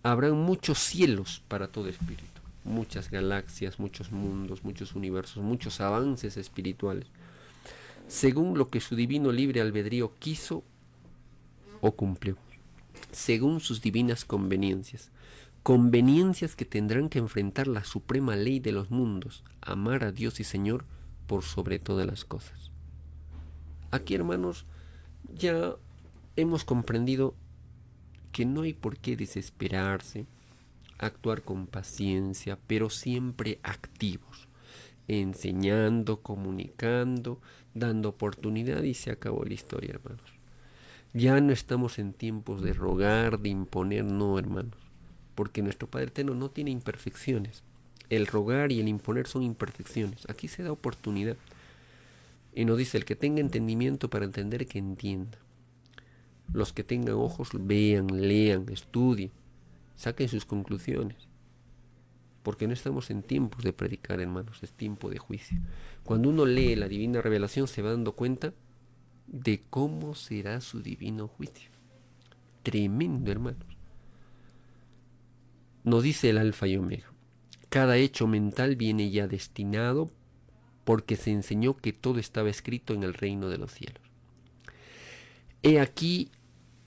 habrán muchos cielos para todo espíritu, muchas galaxias, muchos mundos, muchos universos, muchos avances espirituales, según lo que su divino libre albedrío quiso o cumplió, según sus divinas conveniencias. Conveniencias que tendrán que enfrentar la suprema ley de los mundos: amar a Dios y Señor por sobre todas las cosas. Aquí, hermanos, ya hemos comprendido que no hay por qué desesperarse, actuar con paciencia, pero siempre activos, enseñando, comunicando, dando oportunidad, y se acabó la historia, hermanos. Ya no estamos en tiempos de rogar, de imponer, no, hermanos, porque nuestro Padre Eterno no tiene imperfecciones. El rogar y el imponer son imperfecciones. Aquí se da oportunidad. Y nos dice: el que tenga entendimiento para entender, que entienda. Los que tengan ojos, vean, lean, estudien, saquen sus conclusiones. Porque no estamos en tiempos de predicar, hermanos, es tiempo de juicio. Cuando uno lee la divina revelación, se va dando cuenta de cómo será su divino juicio. Tremendo, hermanos. Nos dice el Alfa y Omega: cada hecho mental viene ya destinado, porque se enseñó que todo estaba escrito en el reino de los cielos. He aquí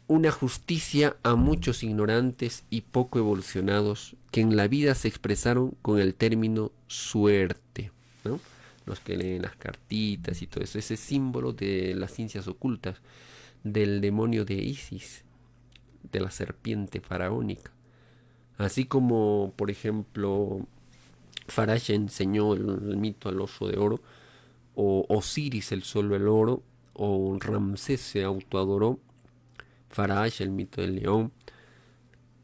una justicia a muchos ignorantes y poco evolucionados, que en la vida se expresaron con el término suerte, ¿no? Los que leen las cartitas y todo eso, ese símbolo de las ciencias ocultas, del demonio de Isis, de la serpiente faraónica. Así como, por ejemplo, Farash enseñó el mito al oso de oro, o Osiris el sol el oro, o Ramsés se autoadoró, Farash el mito del león,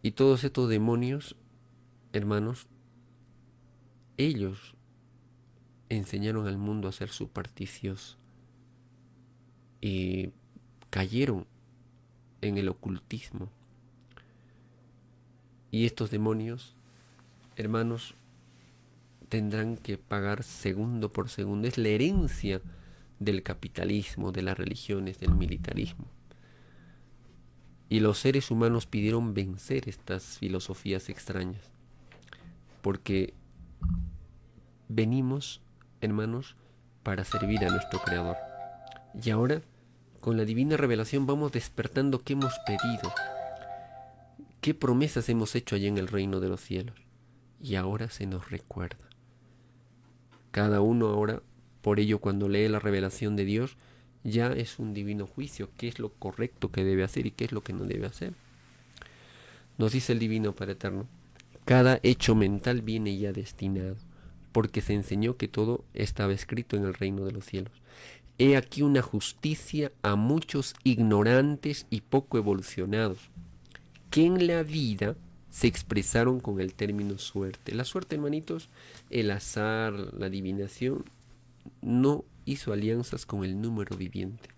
y todos estos demonios, hermanos, ellos enseñaron al mundo a ser supersticiosos y cayeron en el ocultismo. Y estos demonios, hermanos, tendrán que pagar segundo por segundo. Es la herencia del capitalismo, de las religiones, del militarismo. Y los seres humanos pidieron vencer estas filosofías extrañas, porque venimos, hermanos, para servir a nuestro Creador. Y ahora, con la divina revelación, vamos despertando qué hemos pedido, qué promesas hemos hecho allá en el reino de los cielos. Y ahora se nos recuerda. Cada uno ahora, por ello, cuando lee la revelación de Dios, ya es un divino juicio, qué es lo correcto que debe hacer y qué es lo que no debe hacer. Nos dice el Divino Padre Eterno: cada hecho mental viene ya destinado, porque se enseñó que todo estaba escrito en el reino de los cielos. He aquí una justicia a muchos ignorantes y poco evolucionados, que en la vida se expresaron con el término suerte. La suerte, hermanitos, el azar, la adivinación, no hizo alianzas con el número viviente.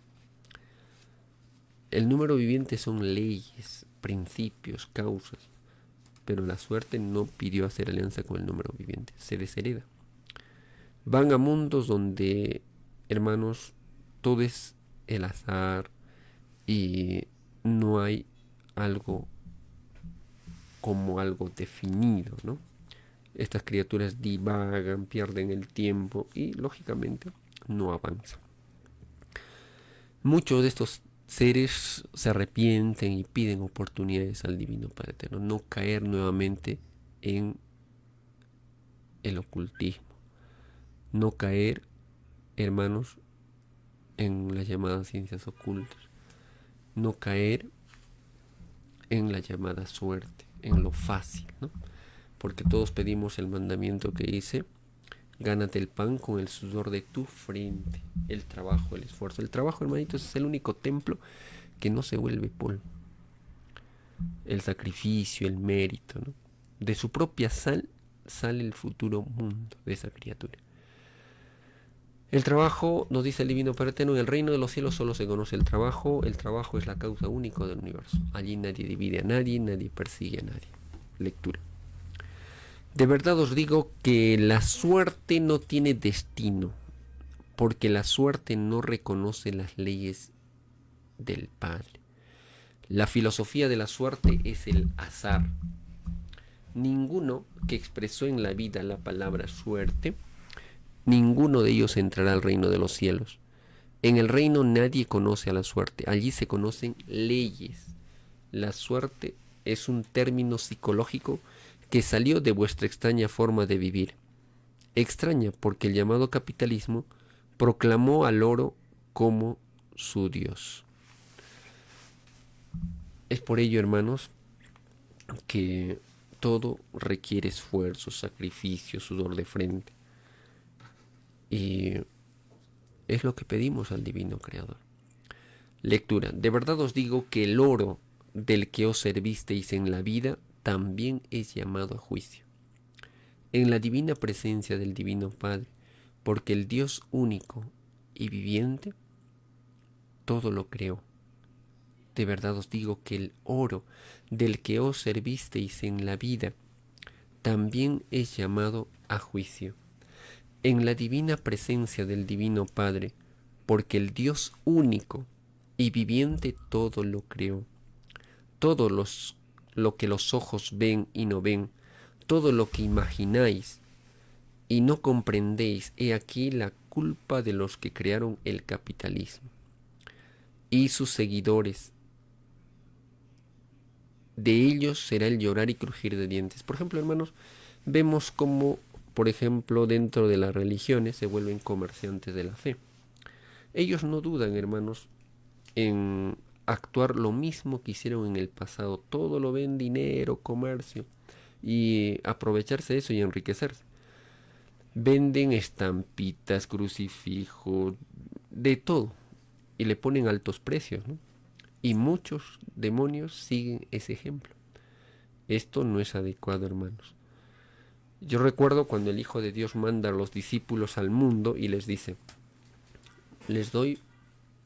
El número viviente son leyes, principios, causas, pero la suerte no pidió hacer alianza con el número viviente, se deshereda. Van a mundos donde, hermanos, todo es el azar y no hay algo como algo definido, ¿no? Estas criaturas divagan, pierden el tiempo y, lógicamente, no avanzan. Muchos de estos seres se arrepienten y piden oportunidades al Divino Padre Eterno, no caer nuevamente en el ocultismo, no caer, hermanos, en las llamadas ciencias ocultas, no caer en la llamada suerte, en lo fácil, ¿no? Porque todos pedimos el mandamiento que dice: gánate el pan con el sudor de tu frente, el trabajo, el esfuerzo. El trabajo, hermanitos, es el único templo que no se vuelve polvo. El sacrificio, el mérito, ¿no? De su propia sal sale el futuro mundo de esa criatura. El trabajo, nos dice el Divino Padre Eterno, en el reino de los cielos solo se conoce el trabajo es la causa única del universo. Allí nadie divide a nadie, nadie persigue a nadie. Lectura. De verdad os digo que la suerte no tiene destino, porque la suerte no reconoce las leyes del Padre. La filosofía de la suerte es el azar. Ninguno que expresó en la vida la palabra suerte, ninguno de ellos entrará al reino de los cielos. En el reino nadie conoce a la suerte, allí se conocen leyes. La suerte es un término psicológico que salió de vuestra extraña forma de vivir. Extraña porque el llamado capitalismo proclamó al oro como su Dios. Es por ello, hermanos, que todo requiere esfuerzo, sacrificio, sudor de frente. Y es lo que pedimos al Divino Creador. Lectura. De verdad os digo que el oro del que os servisteis en la vida también es llamado a juicio. En la divina presencia del Divino Padre, porque el Dios único y viviente todo lo creó. De verdad os digo que el oro del que os servisteis en la vida también es llamado a juicio. En la divina presencia del Divino Padre, porque el Dios único y viviente todo lo creó. Todo lo que los ojos ven y no ven, todo lo que imagináis y no comprendéis, he aquí la culpa de los que crearon el capitalismo y sus seguidores. De ellos será el llorar y crujir de dientes. Por ejemplo, hermanos, vemos como, por ejemplo, dentro de las religiones se vuelven comerciantes de la fe. Ellos no dudan, hermanos, en actuar lo mismo que hicieron en el pasado. Todo lo ven dinero, comercio, y aprovecharse de eso y enriquecerse. Venden estampitas, crucifijos, de todo, y le ponen altos precios, ¿no? Y muchos demonios siguen ese ejemplo. Esto no es adecuado, hermanos. Yo recuerdo cuando el Hijo de Dios manda a los discípulos al mundo y les dice: les doy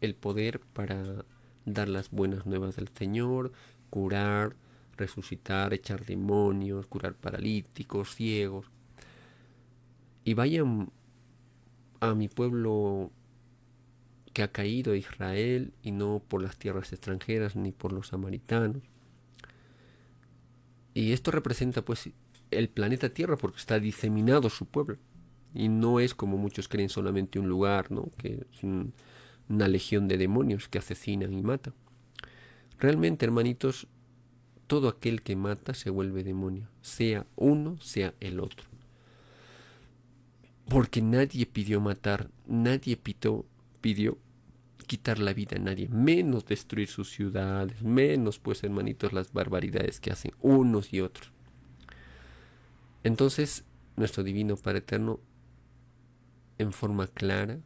el poder para dar las buenas nuevas del Señor, curar, resucitar, echar demonios, curar paralíticos, ciegos. Y vayan a mi pueblo que ha caído, a Israel, y no por las tierras extranjeras ni por los samaritanos. Y esto representa pues el planeta Tierra, porque está diseminado su pueblo. Y no es como muchos creen solamente un lugar, ¿no? Que es una legión de demonios que asesinan y matan. Realmente, hermanitos, todo aquel que mata se vuelve demonio, sea uno, sea el otro. Porque nadie pidió matar, nadie pidió quitar la vida a nadie, menos destruir sus ciudades, menos, pues, hermanitos, las barbaridades que hacen unos y otros. Entonces, nuestro Divino Padre Eterno, en forma clara,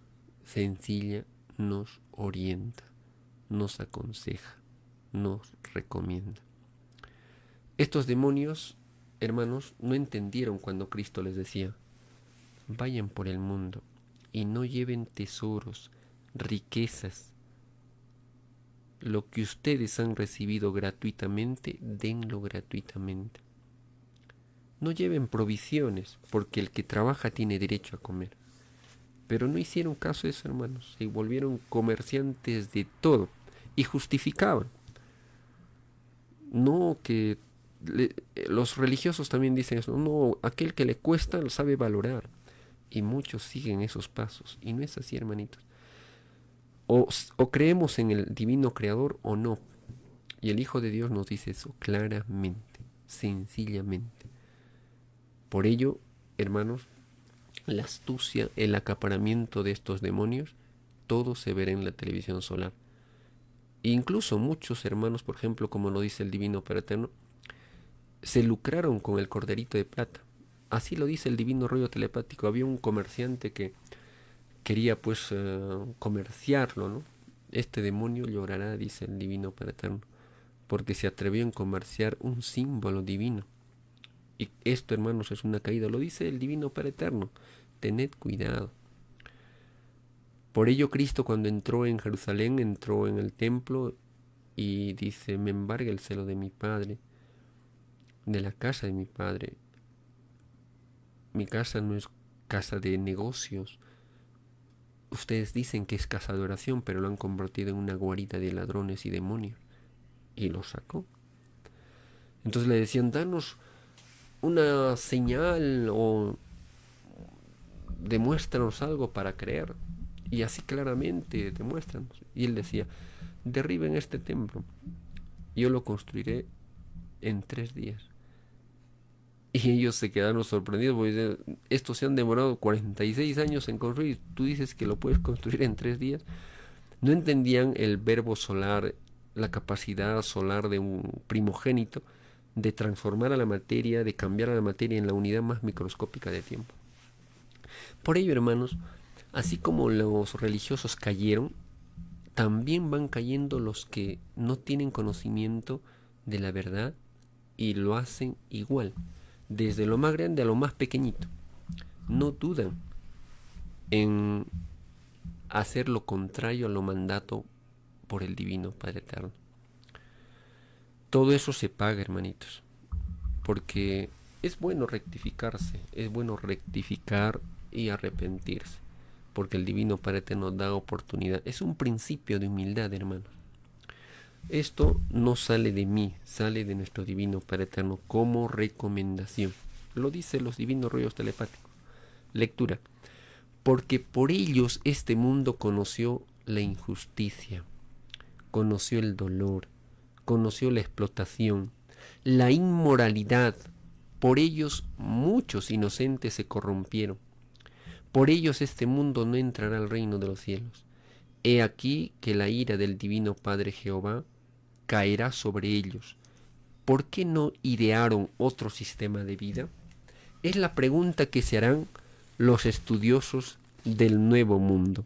sencilla, nos orienta, nos aconseja, nos recomienda. Estos demonios, hermanos, no entendieron cuando Cristo les decía: vayan por el mundo y no lleven tesoros, riquezas. Lo que ustedes han recibido gratuitamente, denlo gratuitamente. No lleven provisiones, porque el que trabaja tiene derecho a comer. Pero no hicieron caso de eso, hermanos. Se volvieron comerciantes de todo y justificaban. No que los religiosos también dicen eso. No, aquel que le cuesta lo sabe valorar. Y muchos siguen esos pasos. Y no es así, hermanitos. O creemos en el divino creador o no. Y el Hijo de Dios nos dice eso claramente, sencillamente. Por ello, hermanos, la astucia, el acaparamiento de estos demonios, todo se verá en la televisión solar. Incluso muchos hermanos, por ejemplo, como lo dice el Divino Padre Eterno, se lucraron con el corderito de plata. Así lo dice el divino rollo telepático. Había un comerciante que quería pues comerciarlo, ¿no? Este demonio llorará, dice el divino Padre Eterno, porque se atrevió a comerciar un símbolo divino. Y esto, hermanos, es una caída. Lo dice el divino Padre Eterno. Tened cuidado. Por ello Cristo, cuando entró en Jerusalén, entró en el templo y dice: me embarga el celo de mi Padre, de la casa de mi Padre. Mi casa no es casa de negocios. Ustedes dicen que es casa de oración, pero lo han convertido en una guarida de ladrones y demonios. Y lo sacó. Entonces le decían: danos una señal o demuéstranos algo para creer. Y así claramente demuéstranos. Y él decía: derriben este templo, yo lo construiré en 3 días. Y ellos se quedaron sorprendidos porque estos se han demorado 46 años en construir. Tú dices que lo puedes construir en 3 días. No entendían el verbo solar, la capacidad solar de un primogénito de transformar a la materia, de cambiar a la materia en la unidad más microscópica de tiempo. Por ello, hermanos, así como los religiosos cayeron, también van cayendo los que no tienen conocimiento de la verdad y lo hacen igual, desde lo más grande a lo más pequeñito. No dudan en hacer lo contrario a lo mandato por el divino Padre Eterno. Todo eso se paga, hermanitos, porque es bueno rectificarse, es bueno rectificar y arrepentirse, porque el divino Padre Eterno da oportunidad. Es un principio de humildad, hermanos. Esto no sale de mí, sale de nuestro divino Padre Eterno como recomendación. Lo dicen los divinos rollos telepáticos. Lectura. Porque por ellos este mundo conoció la injusticia, conoció el dolor, conoció la explotación, la inmoralidad. Por ellos muchos inocentes se corrompieron. Por ellos este mundo no entrará al reino de los cielos. He aquí que la ira del divino Padre Jehová caerá sobre ellos. ¿Por qué no idearon otro sistema de vida? Es la pregunta que se harán los estudiosos del nuevo mundo.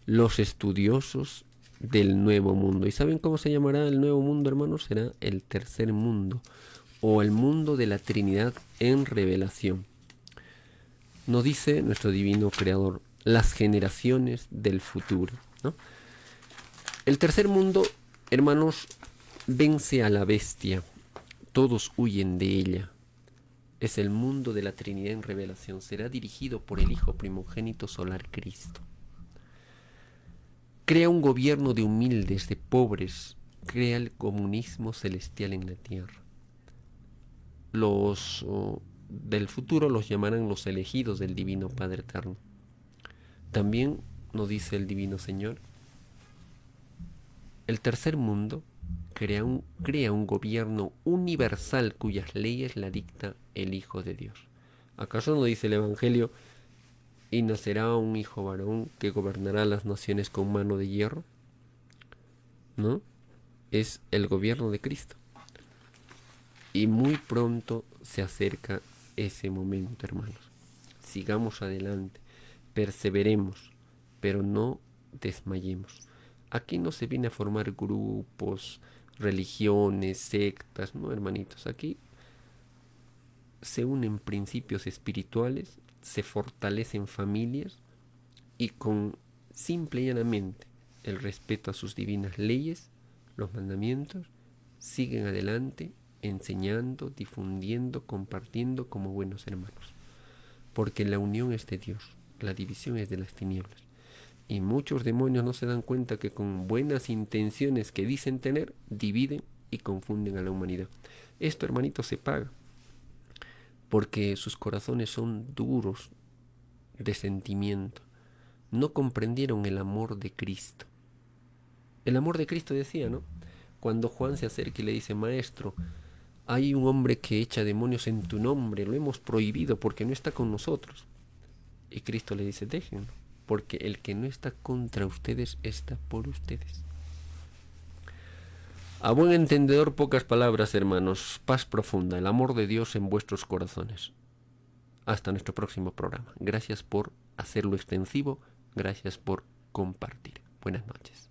Los estudiosos del nuevo mundo. ¿Y saben cómo se llamará el nuevo mundo, hermanos? Será el tercer mundo, o el mundo de la Trinidad en revelación. Nos dice nuestro divino creador: las generaciones del futuro, ¿no? El tercer mundo, hermanos, vence a la bestia. Todos huyen de ella. Es el mundo de la Trinidad en revelación. Será dirigido por el Hijo primogénito solar, Cristo. Crea un gobierno de humildes, de pobres. Crea el comunismo celestial en la tierra. Los del futuro los llamarán los elegidos del divino Padre Eterno. También nos dice el divino Señor: el tercer mundo crea un gobierno universal cuyas leyes la dicta el Hijo de Dios. ¿Acaso no dice el Evangelio: y nacerá un hijo varón que gobernará las naciones con mano de hierro? ¿No? Es el gobierno de Cristo. Y muy pronto se acerca ese momento, hermanos. Sigamos adelante, perseveremos, pero no desmayemos. Aquí no se viene a formar grupos, religiones, sectas, no, hermanitos. Aquí se unen principios espirituales, se fortalecen familias y con simple y llanamente el respeto a sus divinas leyes, los mandamientos, siguen adelante enseñando, difundiendo, compartiendo como buenos hermanos. Porque la unión es de Dios, la división es de las tinieblas. Y muchos demonios no se dan cuenta que con buenas intenciones que dicen tener, dividen y confunden a la humanidad. Esto, hermanito, se paga, porque sus corazones son duros de sentimiento. No comprendieron el amor de Cristo. El amor de Cristo decía, ¿no? Cuando Juan se acerca y le dice, Maestro, hay un hombre que echa demonios en tu nombre, lo hemos prohibido porque no está con nosotros. Y Cristo le dice, déjenlo, porque el que no está contra ustedes está por ustedes. A buen entendedor, pocas palabras, hermanos. Paz profunda, el amor de Dios en vuestros corazones. Hasta nuestro próximo programa. Gracias por hacerlo extensivo, gracias por compartir. Buenas noches.